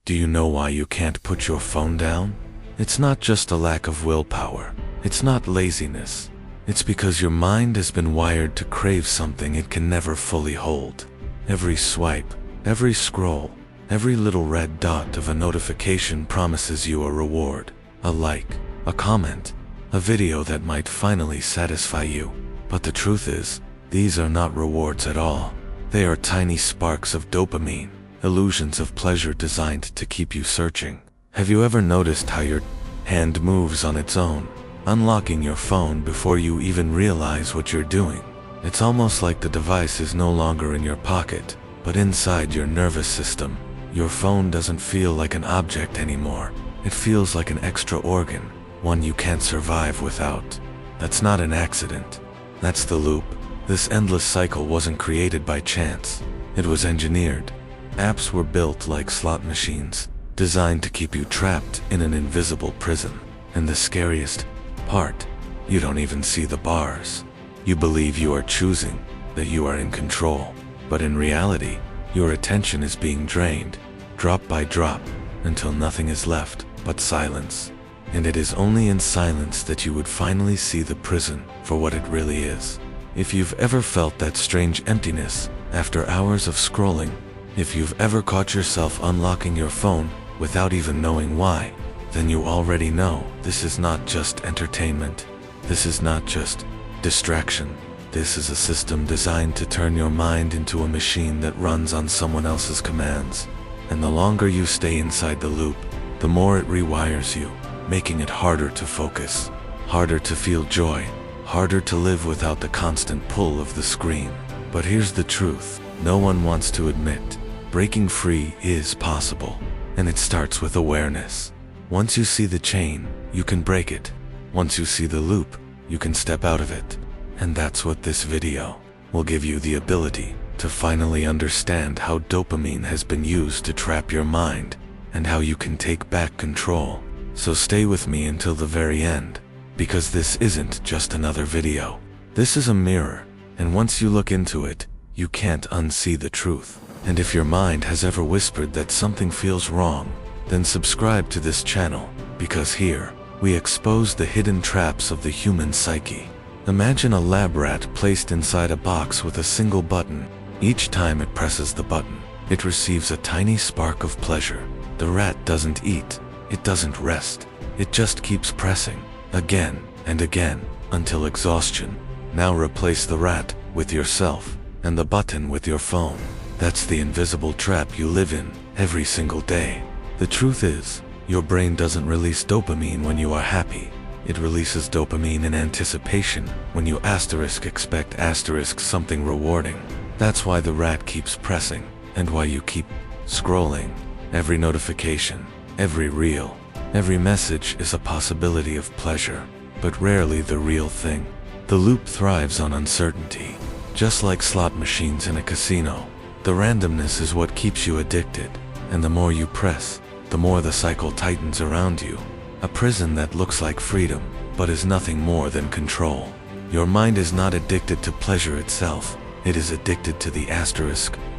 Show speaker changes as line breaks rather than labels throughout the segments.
Do you know why you can't put your phone down? It's not just a lack of willpower. It's not laziness. It's because your mind has been wired to crave something it can never fully hold. Every swipe, every scroll, every little red dot of a notification promises you a reward, a like, a comment, a video that might finally satisfy you. But the truth is, these are not rewards at all. They are tiny sparks of dopamine, illusions of pleasure designed to keep you searching. Have you ever noticed how your hand moves on its own, unlocking your phone before you even realize what you're doing? It's almost like the device is no longer in your pocket, but inside your nervous system. Your phone doesn't feel like an object anymore. It feels like an extra organ, one you can't survive without. That's not an accident. That's the loop. This endless cycle wasn't created by chance. It was engineered. Apps were built like slot machines, designed to keep you trapped in an invisible prison. And the scariest part, you don't even see the bars. You believe you are choosing, that you are in control. But in reality, your attention is being drained, drop by drop, until nothing is left but silence. And it is only in silence that you would finally see the prison for what it really is. If you've ever felt that strange emptiness after hours of scrolling, if you've ever caught yourself unlocking your phone without even knowing why, then you already know this is not just entertainment. This is not just distraction. This is a system designed to turn your mind into a machine that runs on someone else's commands. And the longer you stay inside the loop, the more it rewires you, making it harder to focus, harder to feel joy, harder to live without the constant pull of the screen. But here's the truth no one wants to admit. Breaking free is possible, and it starts with awareness. Once you see the chain, you can break it. Once you see the loop, you can step out of it. And that's what this video will give you the ability to finally understand how dopamine has been used to trap your mind and how you can take back control. So stay with me until the very end, because this isn't just another video. This is a mirror, and once you look into it, you can't unsee the truth. And if your mind has ever whispered that something feels wrong, then subscribe to this channel, because here, we expose the hidden traps of the human psyche. Imagine a lab rat placed inside a box with a single button. Each time it presses the button, it receives a tiny spark of pleasure. The rat doesn't eat, it doesn't rest, it just keeps pressing, again and again, until exhaustion. Now replace the rat with yourself, and the button with your phone. That's the invisible trap you live in every single day. The truth is, your brain doesn't release dopamine when you are happy. It releases dopamine in anticipation when you expect something rewarding. That's why the rat keeps pressing, and why you keep scrolling. Every notification, every reel, every message is a possibility of pleasure, but rarely the real thing. The loop thrives on uncertainty, just like slot machines in a casino. The randomness is what keeps you addicted, and the more you press, the more the cycle tightens around you. A prison that looks like freedom, but is nothing more than control. Your mind is not addicted to pleasure itself. It is addicted to the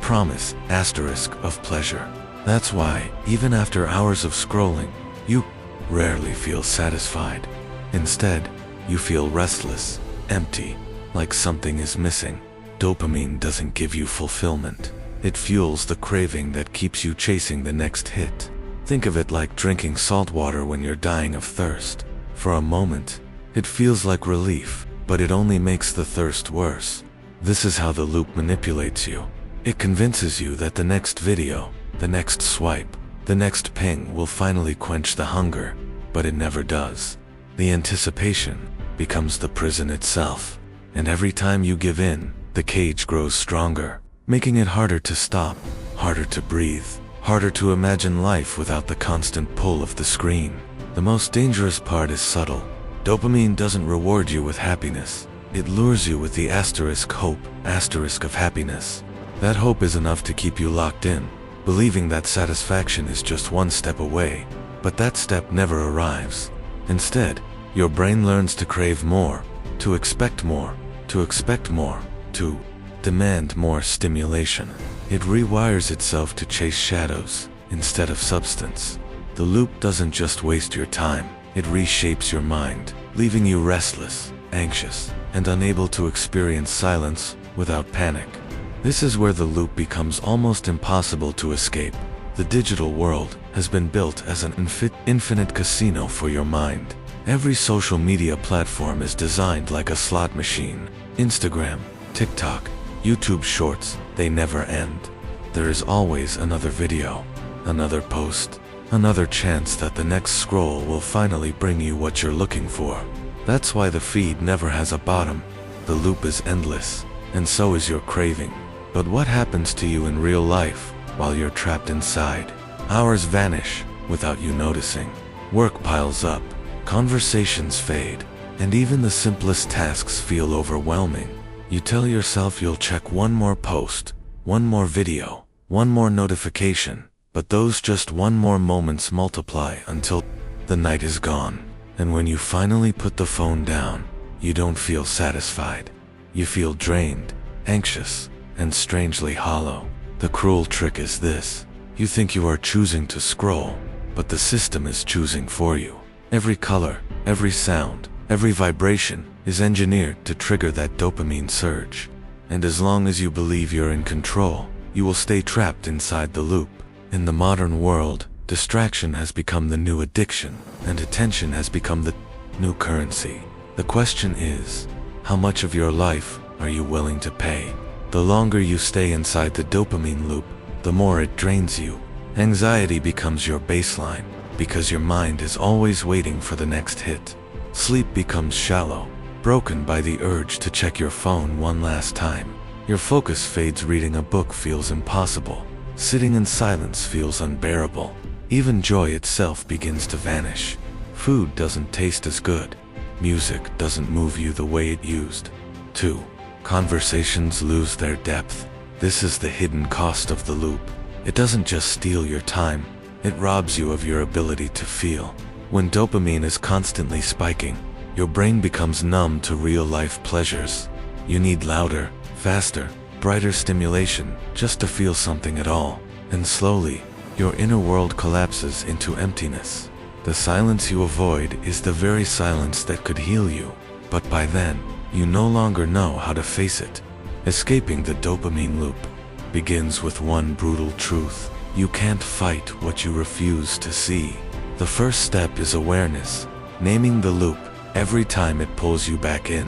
promise of pleasure. That's why, even after hours of scrolling, you rarely feel satisfied. Instead, you feel restless, empty, like something is missing. Dopamine doesn't give you fulfillment. It fuels the craving that keeps you chasing the next hit. Think of it like drinking salt water when you're dying of thirst. For a moment, it feels like relief, but it only makes the thirst worse. This is how the loop manipulates you. It convinces you that the next video, the next swipe, the next ping will finally quench the hunger, but it never does. The anticipation becomes the prison itself, and every time you give in, the cage grows stronger, making it harder to stop, harder to breathe, harder to imagine life without the constant pull of the screen. The most dangerous part is subtle. Dopamine doesn't reward you with happiness. It lures you with the hope of happiness. That hope is enough to keep you locked in, believing that satisfaction is just one step away, but that step never arrives. Instead, your brain learns to crave more, to expect more, to demand more stimulation. It rewires itself to chase shadows instead of substance. The loop doesn't just waste your time, it reshapes your mind, leaving you restless, anxious, and unable to experience silence without panic. This is where the loop becomes almost impossible to escape. The digital world has been built as an infinite casino for your mind. Every social media platform is designed like a slot machine. Instagram, TikTok, YouTube Shorts, they never end. There is always another video, another post, another chance that the next scroll will finally bring you what you're looking for. That's why the feed never has a bottom. The loop is endless, and so is your craving. But what happens to you in real life while you're trapped inside? Hours vanish without you noticing. Work piles up, conversations fade, and even the simplest tasks feel overwhelming. You tell yourself you'll check one more post, one more video, one more notification, but those just one more moments multiply until the night is gone. And when you finally put the phone down, you don't feel satisfied. You feel drained, anxious, and strangely hollow. The cruel trick is this: you think you are choosing to scroll, but the system is choosing for you. Every color, every sound, every vibration is engineered to trigger that dopamine surge. And as long as you believe you're in control, you will stay trapped inside the loop. In the modern world, distraction has become the new addiction, and attention has become the new currency. The question is, how much of your life are you willing to pay? The longer you stay inside the dopamine loop, the more it drains you. Anxiety becomes your baseline, because your mind is always waiting for the next hit. Sleep becomes shallow, broken by the urge to check your phone one last time. Your focus fades, reading a book feels impossible. Sitting in silence feels unbearable. Even joy itself begins to vanish. Food doesn't taste as good. Music doesn't move you the way it used to. Conversations lose their depth. This is the hidden cost of the loop. It doesn't just steal your time, it robs you of your ability to feel. When dopamine is constantly spiking, your brain becomes numb to real-life pleasures. You need louder, faster, brighter stimulation just to feel something at all. And slowly, your inner world collapses into emptiness. The silence you avoid is the very silence that could heal you, but by then, you no longer know how to face it. Escaping the dopamine loop begins with one brutal truth: you can't fight what you refuse to see. The first step is awareness, naming the loop every time it pulls you back in.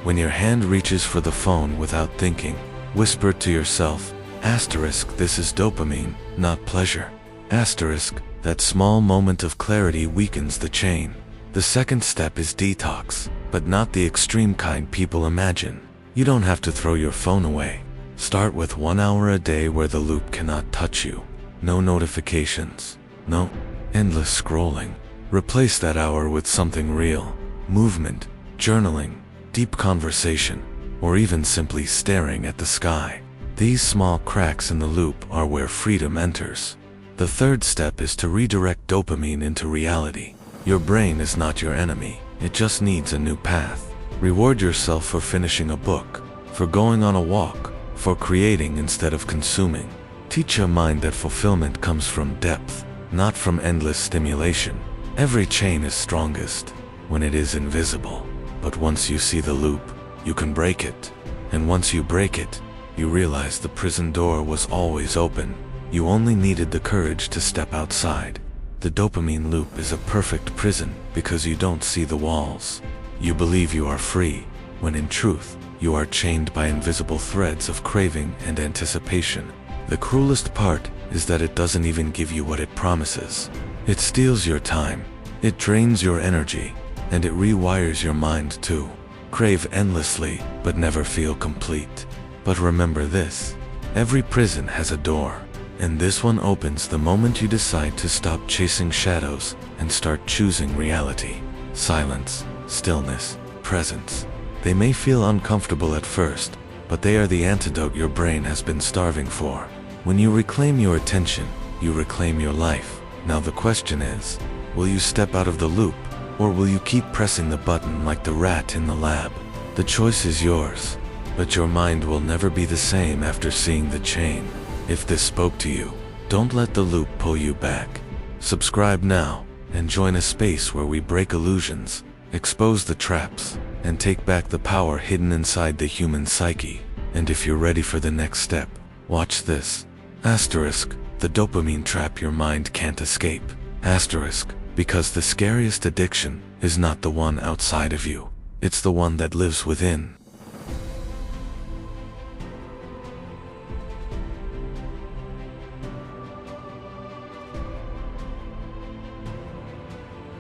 When your hand reaches for the phone without thinking, whisper to yourself, asterisk, this is dopamine, not pleasure. Asterisk, that small moment of clarity weakens the chain. The second step is detox, but not the extreme kind people imagine. You don't have to throw your phone away. Start with 1 hour a day where the loop cannot touch you. No notifications, no endless scrolling. Replace that hour with something real: movement, journaling, deep conversation, or even simply staring at the sky. These small cracks in the loop are where freedom enters. The third step is to redirect dopamine into reality. Your brain is not your enemy, it just needs a new path. Reward yourself for finishing a book, for going on a walk, for creating instead of consuming. Teach your mind that fulfillment comes from depth, not from endless stimulation. Every chain is strongest when it is invisible, but once you see the loop, you can break it. And once you break it, you realize the prison door was always open. You only needed the courage to step outside. The dopamine loop is a perfect prison because you don't see the walls. You believe you are free, when in truth, you are chained by invisible threads of craving and anticipation. The cruelest part is that it doesn't even give you what it promises. It steals your time, it drains your energy, and it rewires your mind to crave endlessly but never feel complete. But remember this: every prison has a door, and this one opens the moment you decide to stop chasing shadows and start choosing reality. Silence, stillness, presence. They may feel uncomfortable at first, but they are the antidote your brain has been starving for. When you reclaim your attention, you reclaim your life. Now the question is, will you step out of the loop, or will you keep pressing the button like the rat in the lab? The choice is yours, but your mind will never be the same after seeing the chain. If this spoke to you, Don't let the loop pull you back. Subscribe now and join a space where we break illusions, expose the traps, and take back the power hidden inside the human psyche. And if you're ready for the next step, watch this. Asterisk, the dopamine trap your mind can't escape. Asterisk, because the scariest addiction is not the one outside of you. It's the one that lives within.